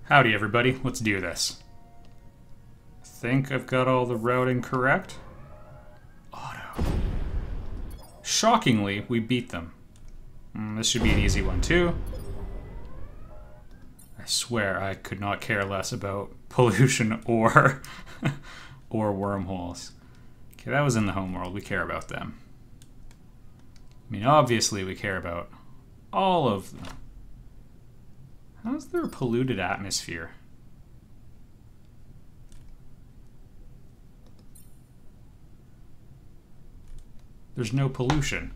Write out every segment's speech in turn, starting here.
Howdy everybody, let's do this. I think I've got all the routing correct. Auto. Shockingly, we beat them. This should be an easy one too. I swear I could not care less about pollution or or wormholes. Okay, that was in the homeworld, we care about them. I mean, obviously we care about all of them. How is there a polluted atmosphere? There's no pollution.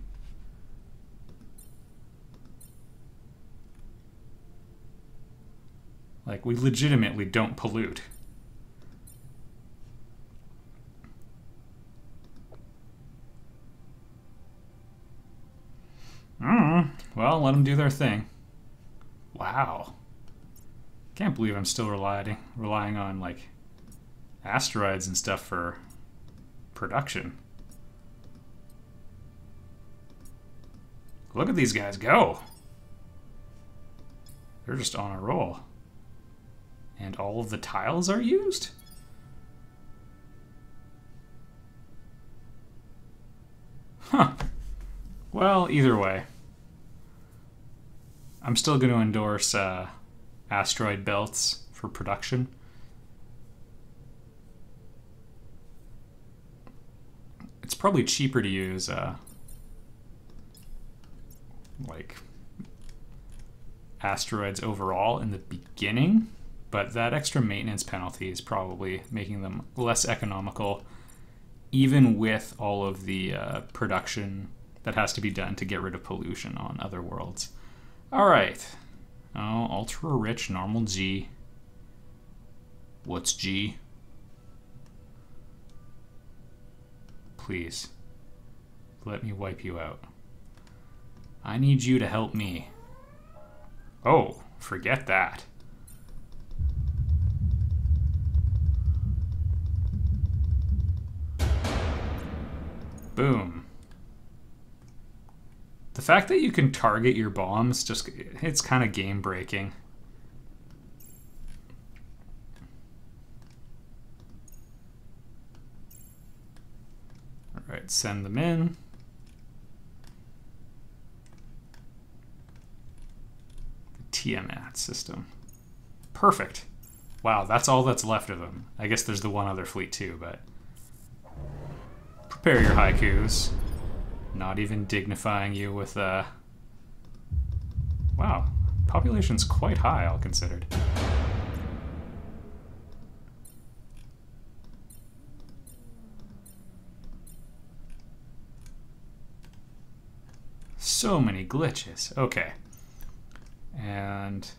Like, we legitimately don't pollute. Well, let them do their thing. Wow. Can't believe I'm still relying on, like, asteroids and stuff for production. Look at these guys go. They're just on a roll. And all of the tiles are used? Huh. Well, either way. I'm still going to endorse asteroid belts for production. It's probably cheaper to use like asteroids overall in the beginning, but that extra maintenance penalty is probably making them less economical, even with all of the production that has to be done to get rid of pollution on other worlds. All right. Oh, ultra rich, normal G. What's G? Please, let me wipe you out. I need you to help me. Oh, forget that. Boom. The fact that you can target your bombs, it's kind of game breaking. All right, send them in. The Tiamat system. Perfect. Wow, that's all that's left of them. I guess there's the one other fleet too, but prepare your haikus. Not even dignifying you with wow, population's quite high, all considered. So many glitches. Okay. And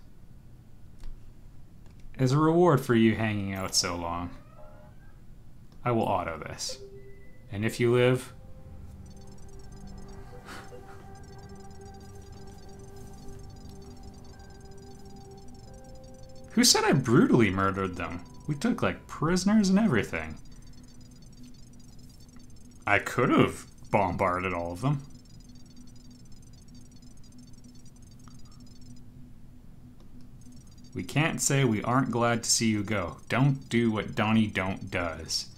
as a reward for you hanging out so long, I will auto this. And if you live, who said I brutally murdered them? We took, like, prisoners and everything. I could have bombarded all of them. We can't say we aren't glad to see you go. Don't do what Donnie Don't does.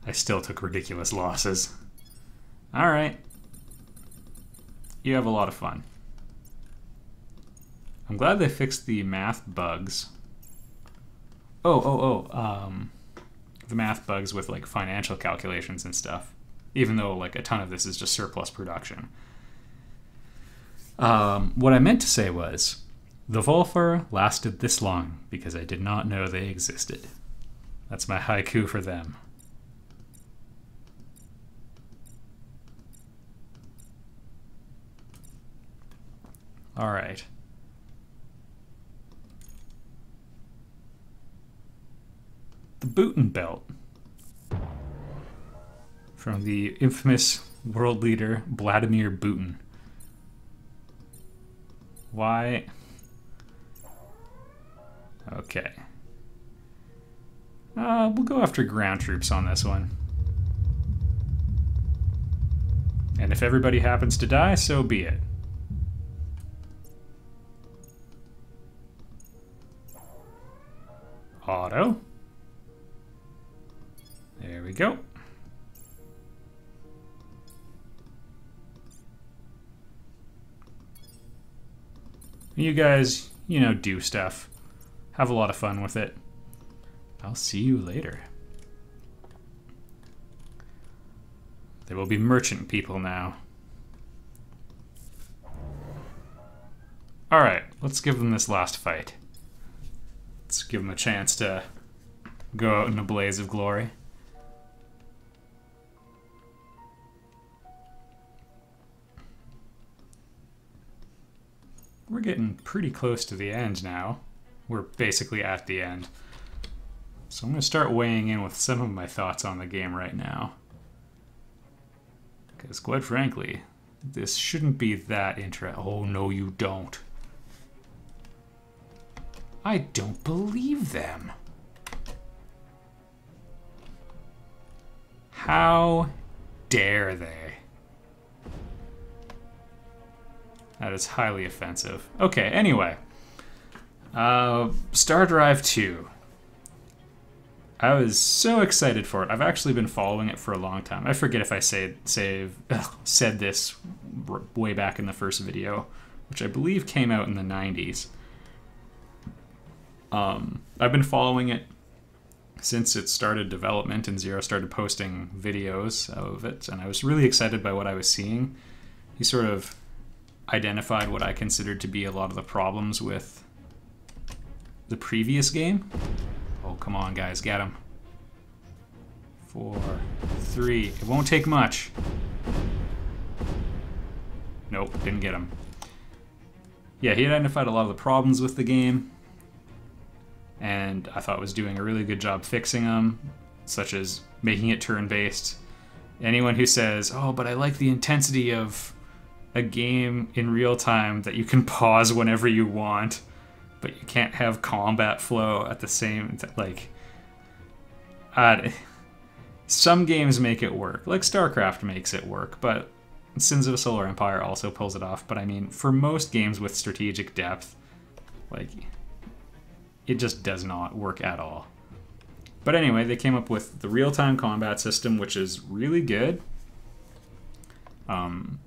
I still took ridiculous losses. Alright. You have a lot of fun. I'm glad they fixed the math bugs. The math bugs with, like, financial calculations and stuff. Even though, like, a ton of this is just surplus production. What I meant to say was, the Volfer lasted this long because I did not know they existed. That's my haiku for them. All right. The Bhutan Belt. From the infamous world leader, Vladimir Putin. Why? Okay. We'll go after ground troops on this one. And if everybody happens to die, so be it. Auto. There we go. You guys, you know, do stuff. Have a lot of fun with it. I'll see you later. There will be merchant people now. Alright, let's give them this last fight. Let's give them a chance to go out in a blaze of glory. We're getting pretty close to the end now. We're basically at the end. So I'm going to start weighing in with some of my thoughts on the game right now. Because quite frankly, this shouldn't be that interesting. Oh, no, you don't. I don't believe them. How dare they? That is highly offensive. Okay, anyway. Stardrive 2. I was so excited for it. I've actually been following it for a long time. I forget if I said this way back in the first video, which I believe came out in the 90s. I've been following it since it started development and Zero started posting videos of it, and I was really excited by what I was seeing. He sort of identified what I considered to be a lot of the problems with the previous game. Oh, come on, guys, get him. 4, 3. It won't take much. Nope, didn't get him. Yeah, he identified a lot of the problems with the game, and I thought was doing a really good job fixing them, such as making it turn-based. Anyone who says, oh, but I like the intensity of a game in real time that you can pause whenever you want, but you can't have combat flow at the same like some games make it work, like StarCraft makes it work, but Sins of a Solar Empire also pulls it off. But I mean, for most games with strategic depth, like, it just does not work at all. But anyway, they came up with the real-time combat system, which is really good.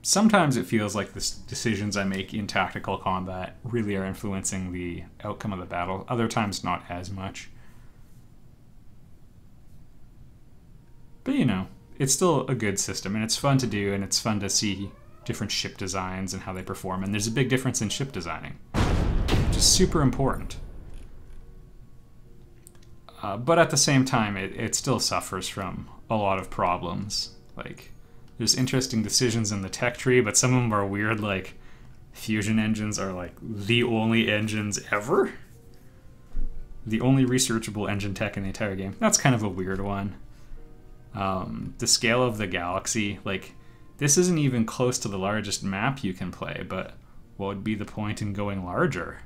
Sometimes it feels like the decisions I make in tactical combat really are influencing the outcome of the battle. Other times, not as much. But you know, it's still a good system, and it's fun to do, and it's fun to see different ship designs and how they perform. And there's a big difference in ship designing, which is super important. But at the same time, it still suffers from a lot of problems. Like, there's interesting decisions in the tech tree, but some of them are weird, like fusion engines are like the only engines ever. The only researchable engine tech in the entire game. That's kind of a weird one. The scale of the galaxy, like, this isn't even close to the largest map you can play, but what would be the point in going larger?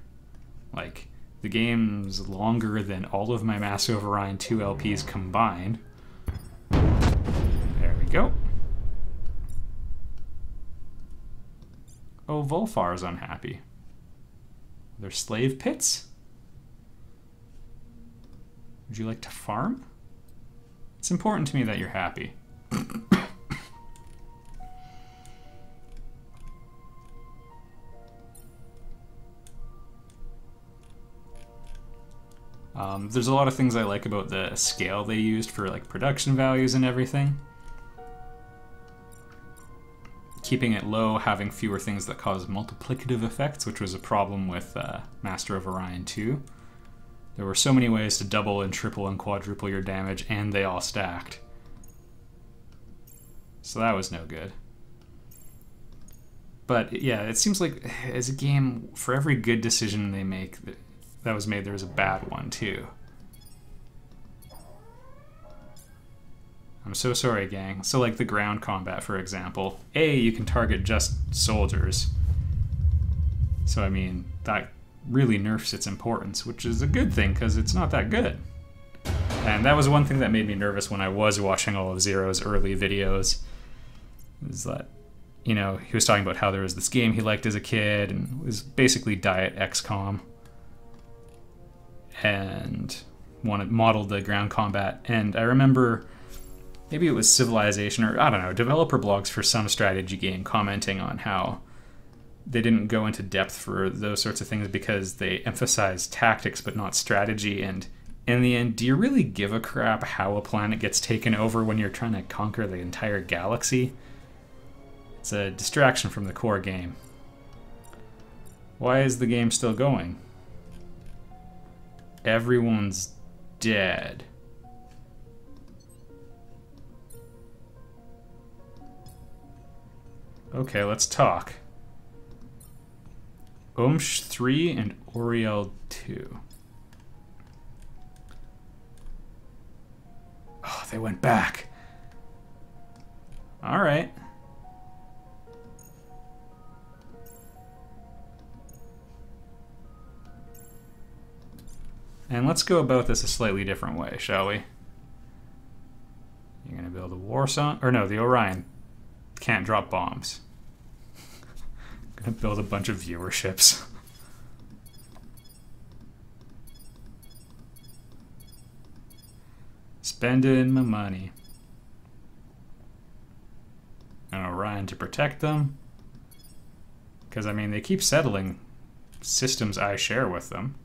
Like, the game's longer than all of my Master of Orion 2 LPs combined. There we go. Oh, Volfar's unhappy. They're slave pits? Would you like to farm? It's important to me that you're happy. There's a lot of things I like about the scale they used for like production values and everything. Keeping it low, having fewer things that cause multiplicative effects, which was a problem with Master of Orion 2. There were so many ways to double and triple and quadruple your damage, and they all stacked. So that was no good. But yeah, it seems like as a game, for every good decision they make that was made, there was a bad one too. I'm so sorry, gang. So like the ground combat, for example. You can target just soldiers. So I mean, that really nerfs its importance, which is a good thing because it's not that good. And that was one thing that made me nervous when I was watching all of Zero's early videos. Is that, you know, he was talking about how there was this game he liked as a kid and it was basically Diet XCOM. And modeled the ground combat, and I remember maybe it was Civilization or I don't know, developer blogs for some strategy game commenting on how they didn't go into depth for those sorts of things because they emphasized tactics but not strategy. And in the end, do you really give a crap how a planet gets taken over when you're trying to conquer the entire galaxy? It's a distraction from the core game. Why is the game still going? Everyone's dead. Okay, let's talk. Omsh 3 and Oriel 2. Oh, they went back. All right. And let's go about this a slightly different way, shall we? You're going to build a war song? Or no, the Orion can't drop bombs. I'm going to build a bunch of viewerships. Spending my money. An Orion to protect them. Because, I mean, they keep settling systems I share with them.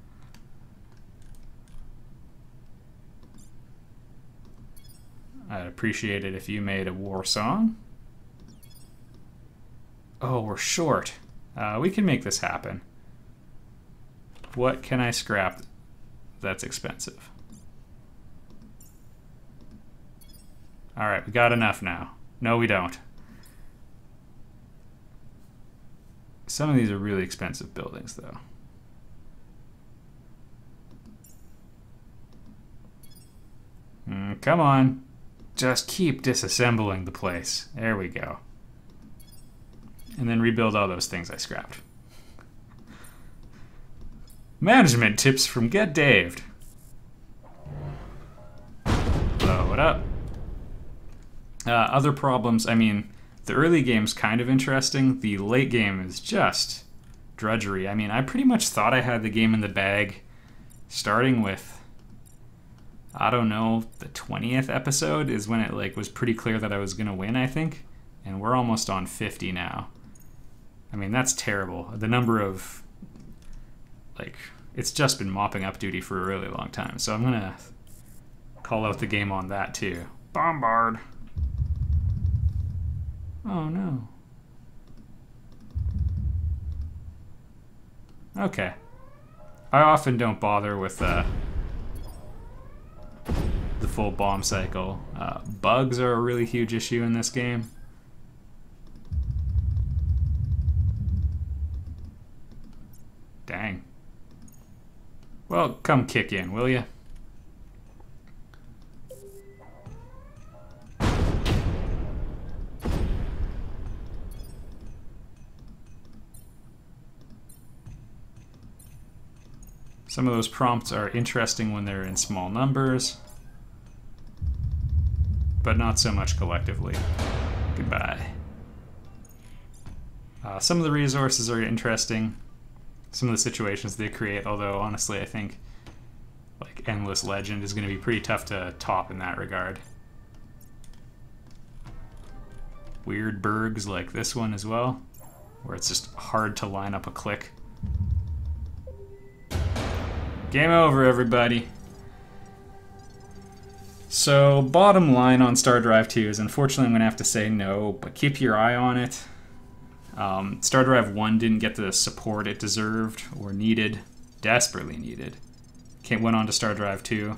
I'd appreciate it if you made a war song. Oh, we're short. We can make this happen. What can I scrap that's expensive? Alright, we got enough now. No, we don't. Some of these are really expensive buildings, though. Come on. Just keep disassembling the place. There we go. And then rebuild all those things I scrapped. Management tips from Get Daved. Blow it up. Other problems, I mean, the early game's kind of interesting. The late game is just drudgery. I mean, I pretty much thought I had the game in the bag, starting with, I don't know, the 20th episode is when it was pretty clear that I was gonna win, I think. And we're almost on 50 now. I mean, that's terrible. The number of, it's just been mopping up duty for a really long time. So I'm gonna call out the game on that too. Bombard. Oh no. Okay. I often don't bother with the full bomb cycle. Bugs are a really huge issue in this game. Dang. Well, come kick in, will ya? Some of those prompts are interesting when they're in small numbers, but not so much collectively. Goodbye. Some of the resources are interesting. Some of the situations they create, although honestly I think Endless Legend is going to be pretty tough to top in that regard. Weird burgs like this one as well, where it's just hard to line up a click. Game over, everybody. So, bottom line on Stardrive 2 is unfortunately I'm going to have to say no, but keep your eye on it. Stardrive 1 didn't get the support it deserved or needed, desperately needed. Went on to Stardrive 2.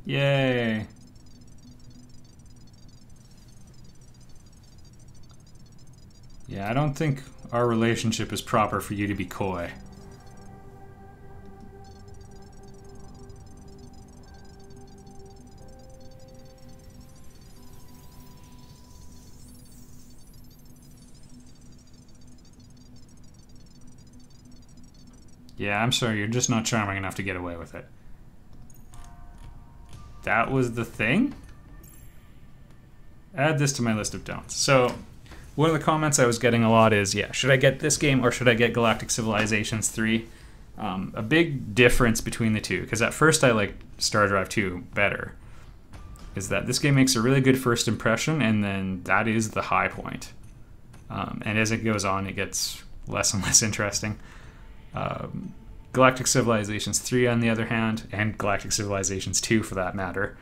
Yay! Yeah, I don't think our relationship is proper for you to be coy. Yeah, I'm sorry, you're just not charming enough to get away with it. That was the thing? Add this to my list of don'ts. So, one of the comments I was getting a lot is, yeah, should I get this game or should I get Galactic Civilizations 3? A big difference between the two, because at first I liked Stardrive 2 better, is that this game makes a really good first impression, and then that is the high point. And as it goes on, it gets less and less interesting. Galactic Civilizations 3, on the other hand, and Galactic Civilizations 2 for that matter,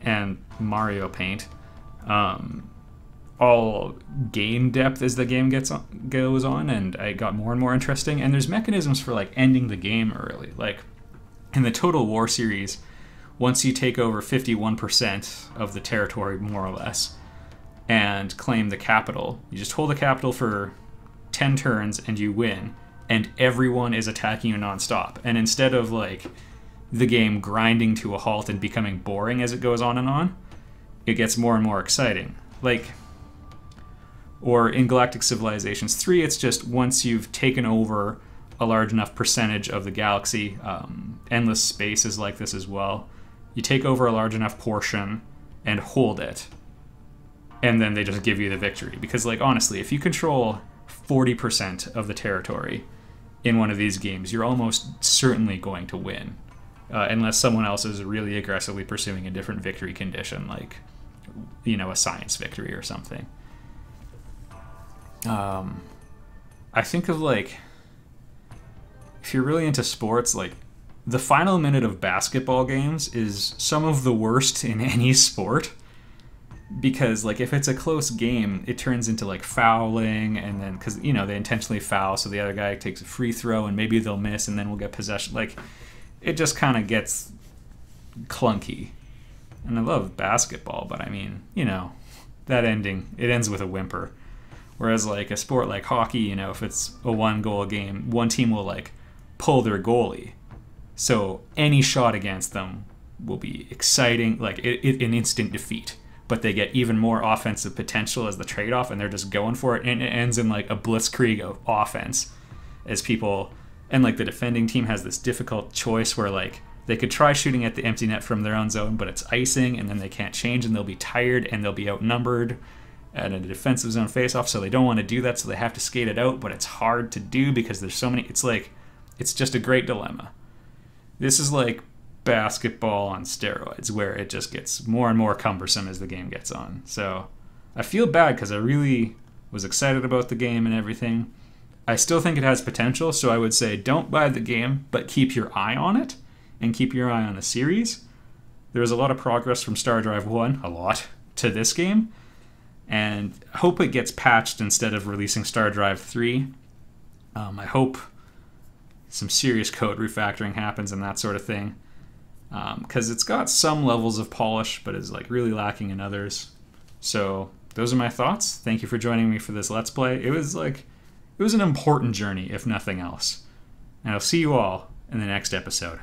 and Mario Paint, all gain depth as the game goes on, and it got more and more interesting. And there's mechanisms for like ending the game early. Like in the Total War series, once you take over 51% of the territory, more or less, and claim the capital, you just hold the capital for 10 turns and you win, and everyone is attacking you nonstop. And instead of like the game grinding to a halt and becoming boring as it goes on, it gets more and more exciting. Like, or in Galactic Civilizations 3, it's just once you've taken over a large enough percentage of the galaxy, Endless Space is like this as well. You take over a large enough portion and hold it, and then they just give you the victory. Because, like, honestly, if you control 40% of the territory in one of these games, you're almost certainly going to win. Unless someone else is really aggressively pursuing a different victory condition, like, you know, a science victory or something. I think of, like, if you're really into sports, like, the final minute of basketball games is some of the worst in any sport. Because, like, if it's a close game, it turns into, like, fouling, and then, because, you know, they intentionally foul, so the other guy takes a free throw, and maybe they'll miss, and then we'll get possession. Like, it just kind of gets clunky. And I love basketball, but I mean, you know, that ending, it ends with a whimper. Whereas, like, a sport like hockey, you know, if it's a one-goal game, one team will, like, pull their goalie. So any shot against them will be exciting, like, an instant defeat. But they get even more offensive potential as the trade-off, and they're just going for it, and it ends in, like, a blitzkrieg of offense as people... And, like, the defending team has this difficult choice where, like, they could try shooting at the empty net from their own zone, but it's icing, and then they can't change, and they'll be tired, and they'll be outnumbered at a defensive zone face-off, so they don't want to do that, so they have to skate it out, but it's hard to do because there's so many... It's, like, it's just a great dilemma. This is, like, basketball on steroids, where it just gets more and more cumbersome as the game gets on. So I feel bad because I really was excited about the game and everything. I still think it has potential, so I would say don't buy the game, but keep your eye on it, and keep your eye on the series. There was a lot of progress from Stardrive 1, a lot, to this game, and I hope it gets patched instead of releasing Stardrive 3. I hope some serious code refactoring happens and that sort of thing, because it's got some levels of polish, but is, like, really lacking in others. So those are my thoughts. Thank you for joining me for this Let's Play. It was an important journey, if nothing else. And I'll see you all in the next episode.